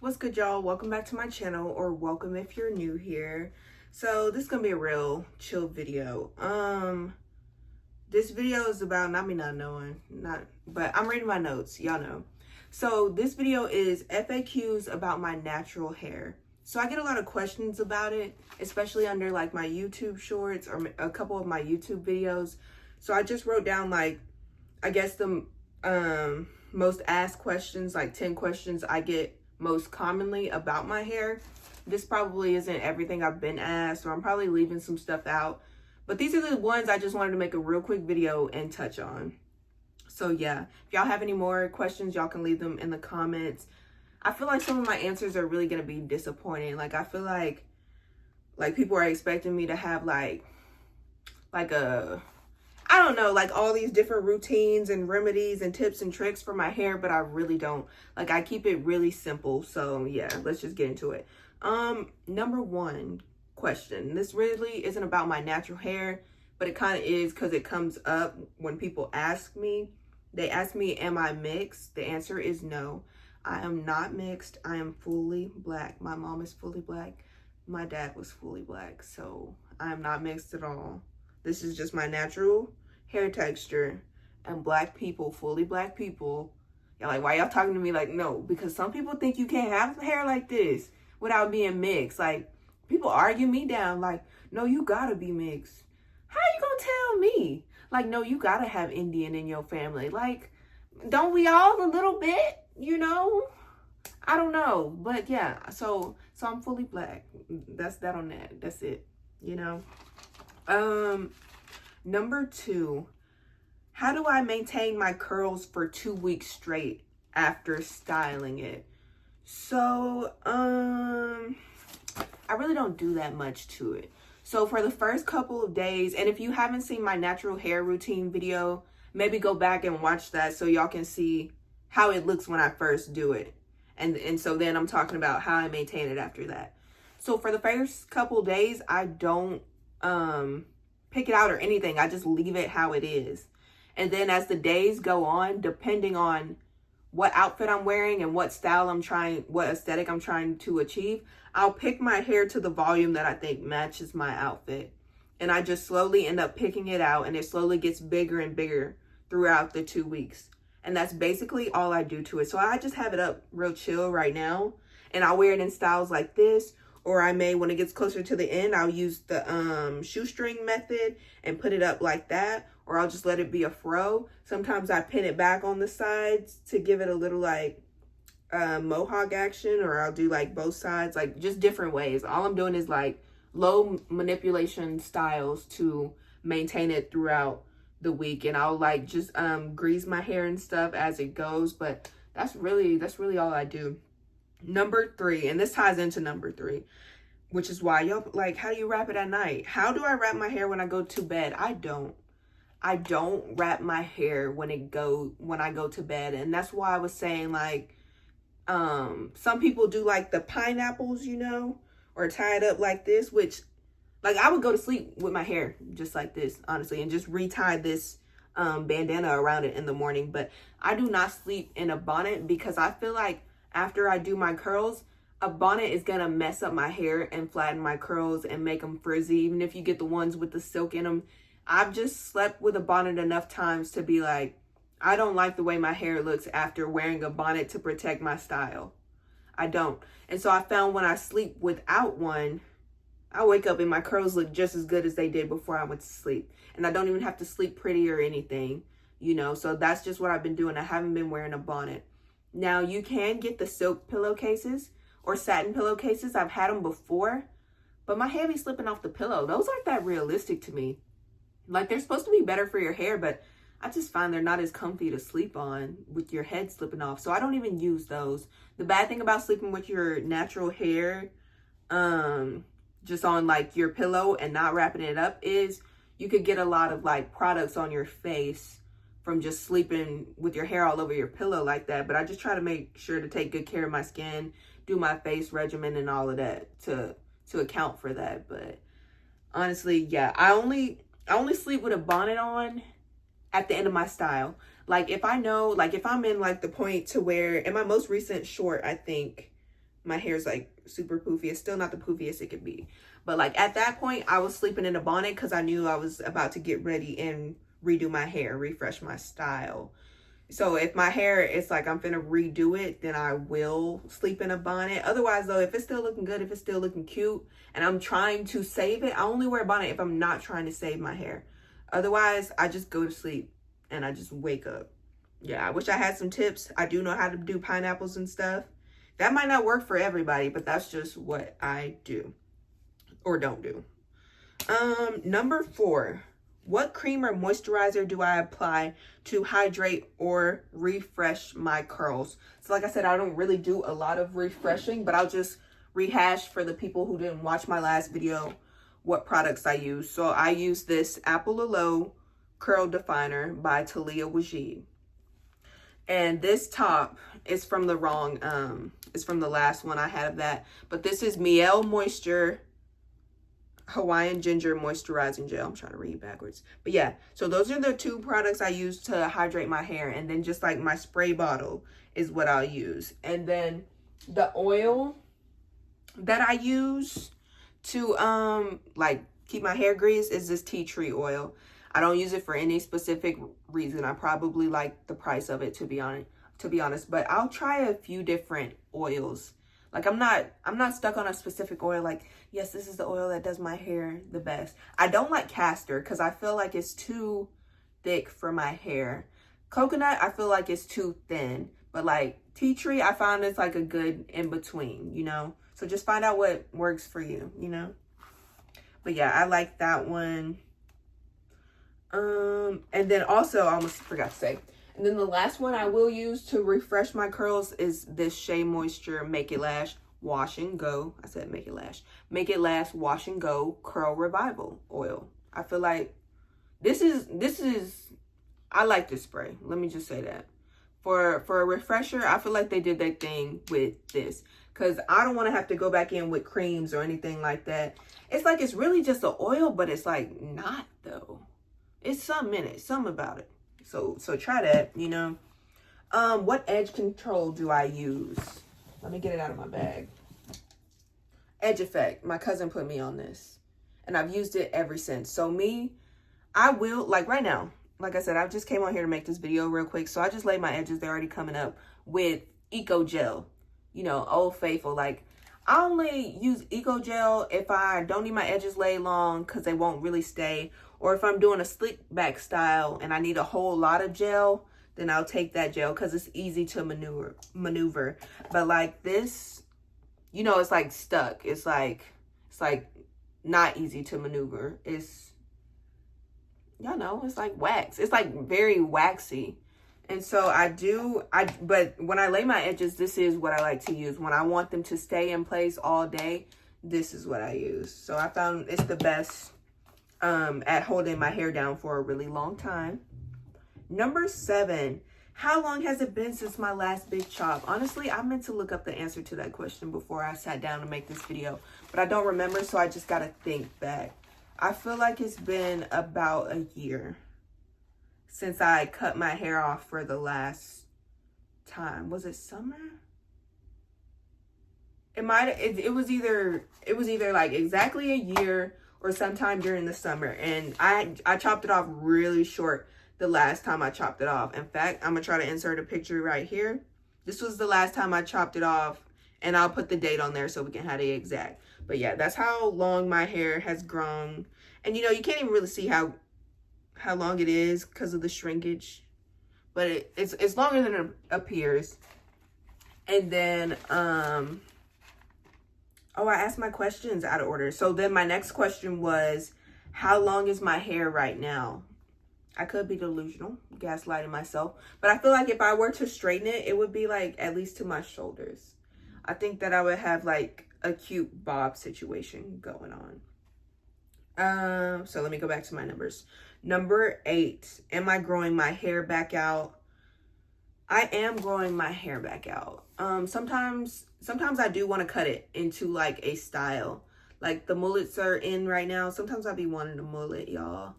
What's good, y'all? Welcome back to my channel, or welcome if you're new here. So this is gonna be a real chill video. This video is about not me not knowing, but I'm reading my notes, y'all know. So this video is FAQs about my natural hair. So I get a lot of questions about it, especially under like my YouTube shorts or a couple of my YouTube videos. So I just wrote down like, I guess the most asked questions, like 10 questions I get most commonly about my hair. This probably isn't everything I've been asked, or I'm probably leaving some stuff out, but these are the ones I just wanted to make a real quick video and touch on. So yeah, if y'all have any more questions, y'all can leave them in the comments. I feel like some of my answers are really gonna be disappointing. Like I feel like people are expecting me to have like I don't know, like all these different routines and remedies and tips and tricks for my hair, but I really don't. Like I keep it really simple. So yeah, let's just get into it. Number one question. This really isn't about my natural hair, but it kind of is because it comes up when people ask me. They ask me, am I mixed? The answer is no. I am not mixed. I am fully black. My mom is fully black. My dad was fully black. So I am not mixed at all. This is just my natural hair texture, and black people, fully black people, y'all like, why y'all talking to me like, no, because some people think you can't have hair like this without being mixed. Like people argue me down like, no, you gotta be mixed. How you gonna tell me? Like, no, you gotta have Indian in your family. Like, don't we all a little bit, you know? I don't know, but yeah, so I'm fully black. That's that on that. That's it, you know? Number two, how do I maintain my curls for 2 weeks straight after styling it? So, I really don't do that much to it. So for the first couple of days, and if you haven't seen my natural hair routine video, maybe go back and watch that so y'all can see how it looks when I first do it. And so then I'm talking about how I maintain it after that. So for the first couple of days, I don't, pick it out or anything. I just leave it how it is. And then as the days go on, depending on what outfit I'm wearing and what style what aesthetic I'm trying to achieve, I'll pick my hair to the volume that I think matches my outfit. And I just slowly end up picking it out, and it slowly gets bigger and bigger throughout the 2 weeks. And that's basically all I do to it. So I just have it up real chill right now, and I'll wear it in styles like this. Or I may, when it gets closer to the end, I'll use the shoestring method and put it up like that. Or I'll just let it be a fro. Sometimes I pin it back on the sides to give it a little like mohawk action. Or I'll do like both sides, like just different ways. All I'm doing is like low manipulation styles to maintain it throughout the week. And I'll like just grease my hair and stuff as it goes. But that's really all I do. Number three, and this ties into number three, which is why y'all like, how do you wrap it at night? How do I wrap my hair when I go to bed? I don't wrap my hair when I go to bed. And that's why I was saying like, some people do like the pineapples, you know, or tie it up like this, which like I would go to sleep with my hair just like this, honestly, and just retie this bandana around it in the morning. But I do not sleep in a bonnet because I feel like after I do my curls, a bonnet is gonna mess up my hair and flatten my curls and make them frizzy, even if you get the ones with the silk in them. I've just slept with a bonnet enough times to be like, I don't like the way my hair looks after wearing a bonnet to protect my style. I don't. And so I found when I sleep without one, I wake up and my curls look just as good as they did before I went to sleep. And I don't even have to sleep pretty or anything, you know? So that's just what I've been doing. I haven't been wearing a bonnet. Now, you can get the silk pillowcases or satin pillowcases. I've had them before, but my hair be slipping off the pillow. Those aren't that realistic to me. Like, they're supposed to be better for your hair, but I just find they're not as comfy to sleep on with your head slipping off. So I don't even use those. The bad thing about sleeping with your natural hair, just on like your pillow and not wrapping it up is you could get a lot of like products on your face from just sleeping with your hair all over your pillow like that. But I just try to make sure to take good care of my skin, do my face regimen and all of that to account for that. But honestly, yeah, I only sleep with a bonnet on at the end of my style. Like if I know, like if I'm in like the point to where in my most recent short, I think my hair's like super poofy. It's still not the poofiest it could be. But like at that point, I was sleeping in a bonnet because I knew I was about to get ready and redo my hair, refresh my style. So if my hair is like I'm finna redo it, then I will sleep in a bonnet. Otherwise though, if it's still looking good, if it's still looking cute, and I'm trying to save it, I only wear a bonnet if I'm not trying to save my hair. Otherwise, I just go to sleep and I just wake up. Yeah, I wish I had some tips. I do know how to do pineapples and stuff. That might not work for everybody, but that's just what I do or don't do. Number 4. What cream or moisturizer do I apply to hydrate or refresh my curls? So like I said, I don't really do a lot of refreshing, but I'll just rehash for the people who didn't watch my last video what products I use. So I use this Apple Aloe Curl Definer by Talia Wajid. And this top is from the wrong, it's from the last one I had of that. But this is Mielle Moisture Hawaiian Ginger Moisturizing Gel. I'm trying to read backwards. But yeah, so those are the 2 products I use to hydrate my hair. And then just like my spray bottle is what I'll use. And then the oil that I use to like keep my hair greased is this tea tree oil. I don't use it for any specific reason. I probably like the price of it, to be honest. But I'll try a few different oils. Like I'm not stuck on a specific oil. Like, yes, this is the oil that does my hair the best. I don't like castor because I feel like it's too thick for my hair. Coconut, I feel like it's too thin. But like tea tree, I found it's like a good in between, you know. So just find out what works for you, you know. But yeah, I like that one. And then also, I almost forgot to say, and then the last one I will use to refresh my curls is this Shea Moisture Make It Last Wash and Go. I said Make It Last. Make It Last Wash and Go Curl Revival Oil. I feel like this is, I like this spray. Let me just say that. For a refresher, I feel like they did their thing with this. Because I don't want to have to go back in with creams or anything like that. It's like it's really just an oil, but it's like not though. It's something in it, something about it. So try that, you know. What edge control do I use? Let me get it out of my bag. Edge Effect. My cousin put me on this. And I've used it ever since. So I will, like right now, like I said, I just came on here to make this video real quick. So I just laid my edges. They're already coming up with Eco Gel. You know, Old Faithful. Like, I only use Eco Gel if I don't need my edges laid long because they won't really stay. Or if I'm doing a slick back style and I need a whole lot of gel, then I'll take that gel because it's easy to maneuver. But like this, you know, it's like stuck. It's like not easy to maneuver. It's, y'all know, it's like wax. It's like very waxy. And so but when I lay my edges, this is what I like to use. When I want them to stay in place all day, this is what I use. So I found it's the best at holding my hair down for a really long time. Number 7, how long has it been since my last big chop? Honestly, I meant to look up the answer to that question before I sat down to make this video, but I don't remember, so I just gotta think back. I feel like it's been about a year since I cut my hair off for the last time. Was it summer? It was either like exactly a year or sometime during the summer. And I chopped it off really short the last time I chopped it off. In fact, I'm gonna try to insert a picture right here. This was the last time I chopped it off, and I'll put the date on there so we can have the exact. But yeah, that's how long my hair has grown. And you know, you can't even really see how long it is because of the shrinkage, but it's longer than it appears. And then oh, I asked my questions out of order. So then my next question was, how long is my hair right now? I could be delusional, gaslighting myself, but I feel like if I were to straighten it, it would be like at least to my shoulders. I think that I would have like a cute bob situation going on. So let me go back to my numbers. Number 8, am I growing my hair back out? I am growing my hair back out. Sometimes I do want to cut it into like a style. Like the mullets are in right now. Sometimes I be wanting a mullet, y'all.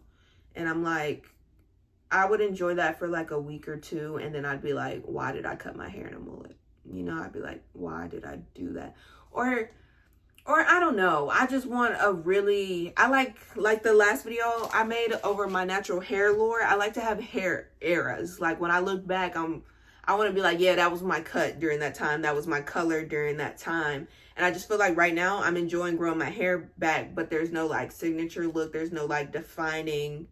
And I'm like, I would enjoy that for like a week or two. And then I'd be like, why did I cut my hair in a mullet? you know, I'd be like, why did I do that? Or I don't know. I just want a really, I like the last video I made over my natural hair lore. I like to have hair eras. Like when I look back, I want to be like, yeah, that was my cut during that time. That was my color during that time. And I just feel like right now I'm enjoying growing my hair back, but there's no like signature look. There's no like defining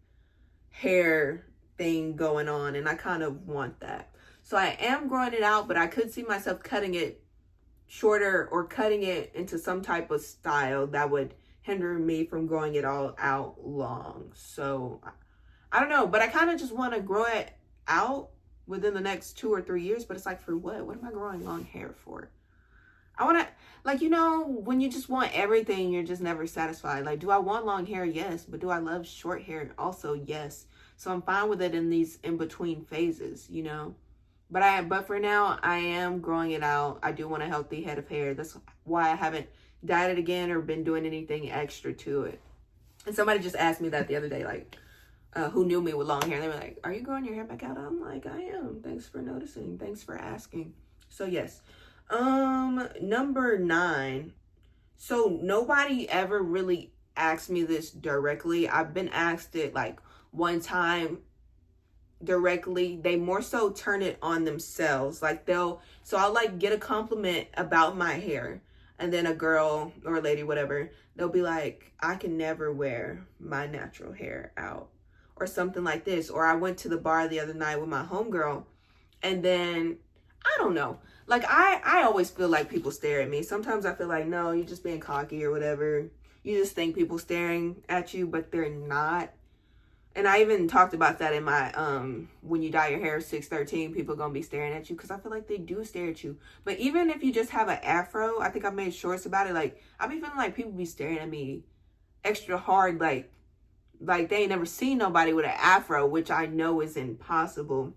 hair thing going on. And I kind of want that. So I am growing it out, but I could see myself cutting it shorter or cutting it into some type of style that would hinder me from growing it all out long. So I don't know, but I kind of just want to grow it out within the next 2 or 3 years. But it's like, for what am I growing long hair for? I want to, like, you know, when you just want everything, you're just never satisfied. Like, do I want long hair? Yes. But do I love short hair? Also, yes. So I'm fine with it in these in between phases, you know. But for now, I am growing it out. I do want a healthy head of hair. That's why I haven't dyed it again or been doing anything extra to it. And somebody just asked me that the other day, like, who knew me with long hair. They were like, are you growing your hair back out? I'm like, I am. Thanks for noticing. Thanks for asking. So yes. Number 9. So nobody ever really asked me this directly. I've been asked it like one time directly. They more so turn it on themselves. Like so I'll like get a compliment about my hair, and then a girl or a lady, whatever, they'll be like, I can never wear my natural hair out, or something like this. Or I went to the bar the other night with my homegirl, and then I don't know, like I always feel like people stare at me. Sometimes I feel like, no, you're just being cocky or whatever. You just think people staring at you, but they're not. And I even talked about that in my, when you dye your hair 613, people gonna be staring at you, because I feel like they do stare at you. But even if you just have an afro, I think I made shorts about it, like, I be feeling like people be staring at me extra hard, like they ain't never seen nobody with an afro, which I know is impossible.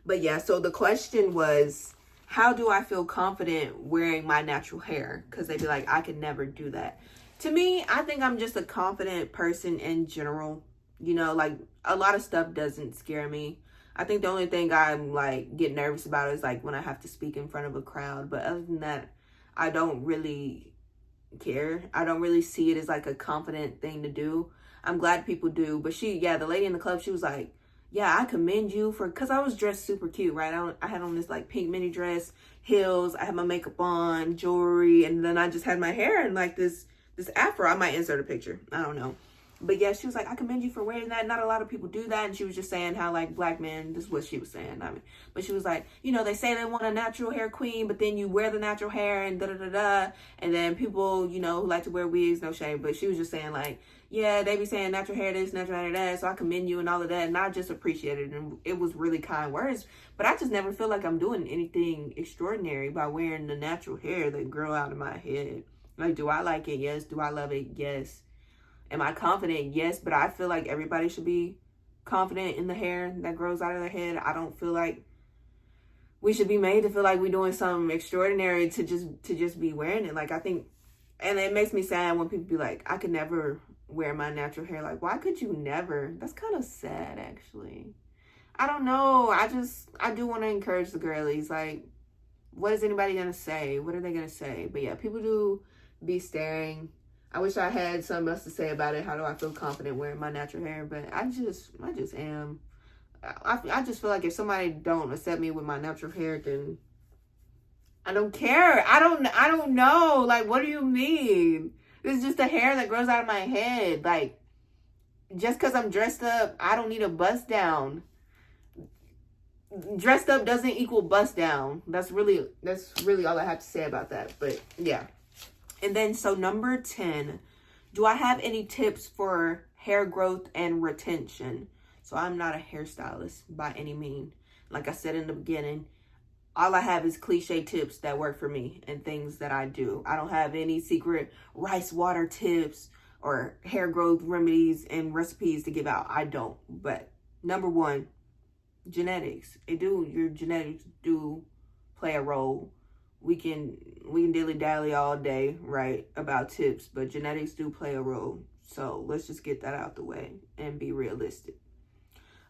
But yeah, so the question was, how do I feel confident wearing my natural hair? Because they'd be like, I could never do that. To me, I think I'm just a confident person in general. You know, like, a lot of stuff doesn't scare me. I think the only thing I'm, like, get nervous about is, like, when I have to speak in front of a crowd. But other than that, I don't really care. I don't really see it as, like, a confident thing to do. I'm glad people do. But the lady in the club, she was like, yeah, I commend you for, because I was dressed super cute, right? I had on this, like, pink mini dress, heels. I had my makeup on, jewelry. And then I just had my hair in, like, this afro. I might insert a picture. I don't know. But yeah, she was like, I commend you for wearing that. Not a lot of people do that. And she was just saying how, like, black men, this is what she was saying. I mean, but she was like, you know, they say they want a natural hair queen, but then you wear the natural hair and da-da-da-da. And then people, you know, who like to wear wigs, no shame. But she was just saying, like, yeah, they be saying natural hair this, natural hair that. So I commend you and all of that. And I just appreciated it. And it was really kind words. But I just never feel like I'm doing anything extraordinary by wearing the natural hair that grow out of my head. Like, do I like it? Yes. Do I love it? Yes. Am I confident? Yes, but I feel like everybody should be confident in the hair that grows out of their head. I don't feel like we should be made to feel like we're doing something extraordinary to just be wearing it. Like, I think, and it makes me sad when people be like, I could never wear my natural hair. Like, why could you never? That's kind of sad, actually. I don't know. I do want to encourage the girlies. Like, what is anybody going to say? What are they going to say? But yeah, people do be staring. I wish I had something else to say about it. How do I feel confident wearing my natural hair? But I just am. I just feel like if somebody don't accept me with my natural hair, then I don't care. I don't know. Like, what do you mean? This is just the hair that grows out of my head. Like, just because I'm dressed up, I don't need a bust down. Dressed up doesn't equal bust down. That's really all I have to say about that. But yeah. And then, so number 10, do I have any tips for hair growth and retention? So I'm not a hairstylist by any means. Like I said in the beginning, all I have is cliche tips that work for me and things that I do. I don't have any secret rice water tips or hair growth remedies and recipes to give out. I don't. But number 1, genetics. Your genetics do play a role. We can dilly-dally all day, right, about tips, but genetics do play a role. So let's just get that out the way and be realistic.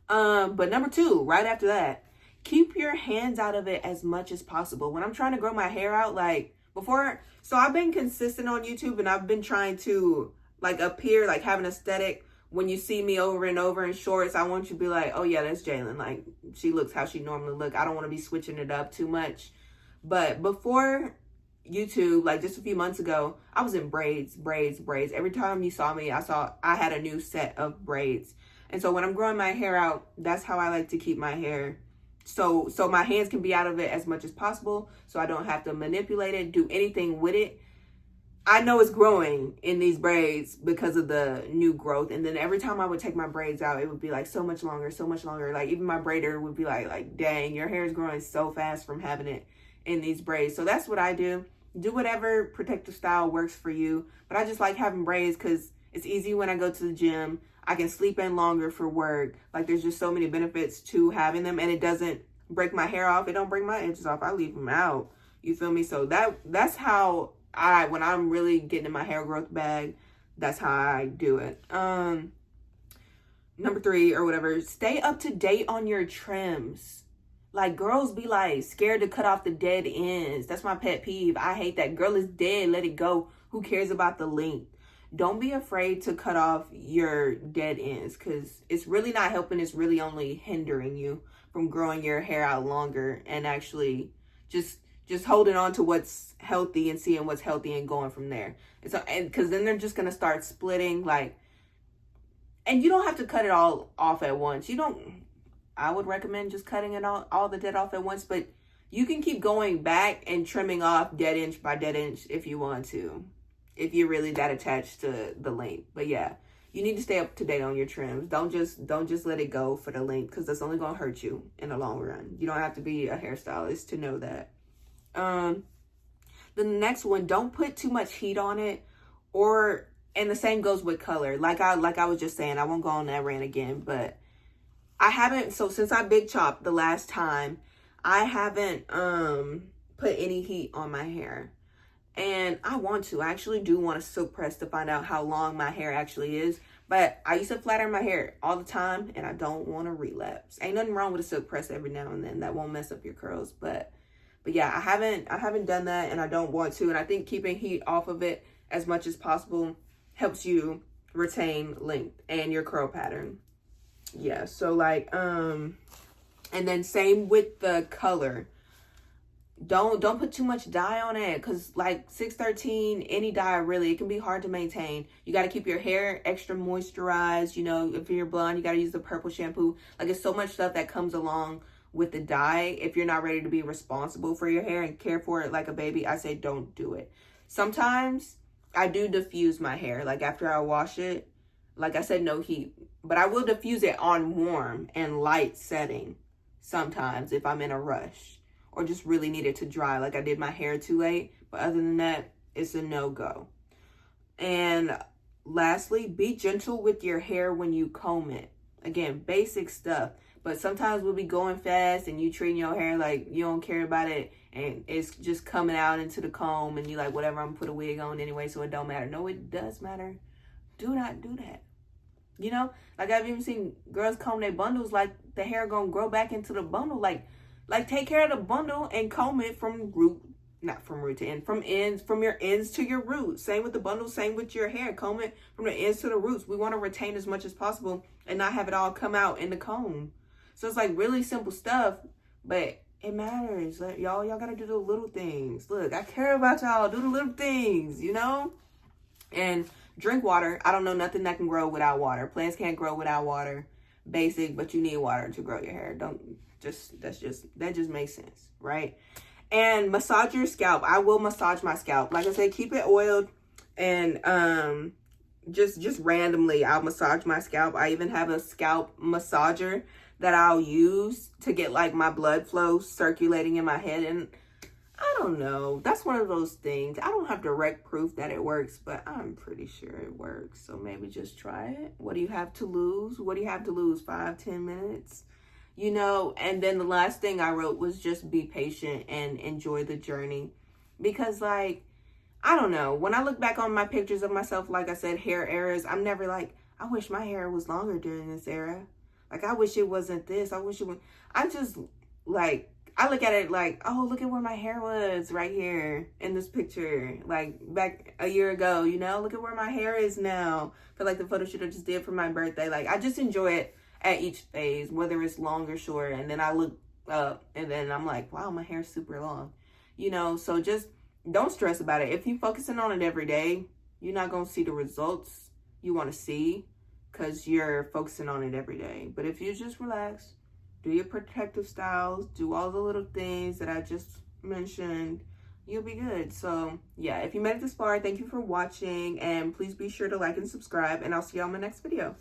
But number 2, right after that, keep your hands out of it as much as possible. When I'm trying to grow my hair out, like before, so I've been consistent on YouTube, and I've been trying to like appear, like have an aesthetic. When you see me over and over in shorts, I want you to be like, oh yeah, that's Jaylyn. Like, she looks how she normally look. I don't want to be switching it up too much. But before YouTube, like just a few months ago, I was in braids. Every time you saw me, I had a new set of braids. And so when I'm growing my hair out, that's how I like to keep my hair. So my hands can be out of it as much as possible, so I don't have to manipulate it, do anything with it. I know it's growing in these braids because of the new growth. And then every time I would take my braids out, it would be like so much longer. Like even my braider would be like, dang, your hair is growing so fast from having it in these braids. So that's what I do. Do whatever protective style works for you. But I just like having braids because it's easy when I go to the gym. I can sleep in longer for work. Like there's just so many benefits to having them, and it doesn't break my hair off. It don't break my edges off. I leave them out. You feel me? So that's how when I'm really getting in my hair growth bag, that's how I do it. Number 3 or whatever, stay up to date on your trims. Like girls be like scared to cut off the dead ends. That's my pet peeve. I hate that. Girl is dead, let it go. Who cares about the length? Don't be afraid to cut off your dead ends, because it's really not helping. It's really only hindering you from growing your hair out longer and actually just holding on to what's healthy and seeing what's healthy and going from there. And because then they're just going to start splitting, like, and you don't have to cut it all off at once. I would recommend just cutting it all the dead off at once, but you can keep going back and trimming off dead inch by dead inch if you want to, if you're really that attached to the length. But yeah, you need to stay up to date on your trims. Don't just let it go for the length, because that's only going to hurt you in the long run. You don't have to be a hairstylist to know that. The next one, don't put too much heat on it, and the same goes with color. Like I was just saying, I won't go on that rant again, but since I big chopped the last time, I haven't put any heat on my hair. And I actually do want to silk press to find out how long my hair actually is. But I used to flat iron my hair all the time, and I don't want to relapse. Ain't nothing wrong with a silk press every now and then. That won't mess up your curls. But yeah, I haven't done that, and I don't want to. And I think keeping heat off of it as much as possible helps you retain length and your curl pattern. Yeah, so like, and then same with the color. Don't put too much dye on it, because like 613, any dye really, it can be hard to maintain. You got to keep your hair extra moisturized. You know, if you're blonde, you got to use the purple shampoo. Like, it's so much stuff that comes along with the dye. If you're not ready to be responsible for your hair and care for it like a baby, I say don't do it. Sometimes I do diffuse my hair, like after I wash it. Like I said, no heat, but I will diffuse it on warm and light setting sometimes if I'm in a rush or just really need it to dry, like I did my hair too late. But other than that, it's a no-go. And lastly, be gentle with your hair when you comb it. Again, basic stuff. But sometimes we'll be going fast and you treating your hair like you don't care about it, and it's just coming out into the comb, and you like, whatever, I'm gonna put a wig on anyway, so it don't matter. No, it does matter. Do not do that. You know, like I've even seen girls comb their bundles, like the hair gonna grow back into the bundle. Like take care of the bundle and comb it from not from root to end, from your ends to your roots. Same with the bundle, same with your hair. Comb it from the ends to the roots. We want to retain as much as possible and not have it all come out in the comb. So it's like really simple stuff, but it matters. Like, y'all gotta do the little things. Look, I care about y'all. Do the little things, you know? And drink water. I don't know nothing that can grow without water. Plants can't grow without water. Basic, but you need water to grow your hair. That just makes sense, right? And massage your scalp. I will massage my scalp. Like I said, keep it oiled, and just randomly I'll massage my scalp. I even have a scalp massager that I'll use to get like my blood flow circulating in my head. And I don't know, that's one of those things. I don't have direct proof that it works, but I'm pretty sure it works. So maybe just try it. What do you have to lose? 5-10 minutes? You know, and then the last thing I wrote was just be patient and enjoy the journey. Because like, I don't know, when I look back on my pictures of myself, like I said, hair eras, I'm never like, I wish my hair was longer during this era. Like, I wish it wasn't this. I wish it was, like, I look at it like, oh, look at where my hair was right here in this picture. Like, back a year ago, you know? Look at where my hair is now. For, like, the photo shoot I just did for my birthday. Like, I just enjoy it at each phase, whether it's long or short. And then I look up, and then I'm like, wow, my hair's super long. You know? So just don't stress about it. If you're focusing on it every day, you're not going to see the results you want to see because you're focusing on it every day. But if you just relax, do your protective styles, do all the little things that I just mentioned, you'll be good. So yeah, if you made it this far, thank you for watching, and please be sure to like and subscribe, and I'll see you on my next video.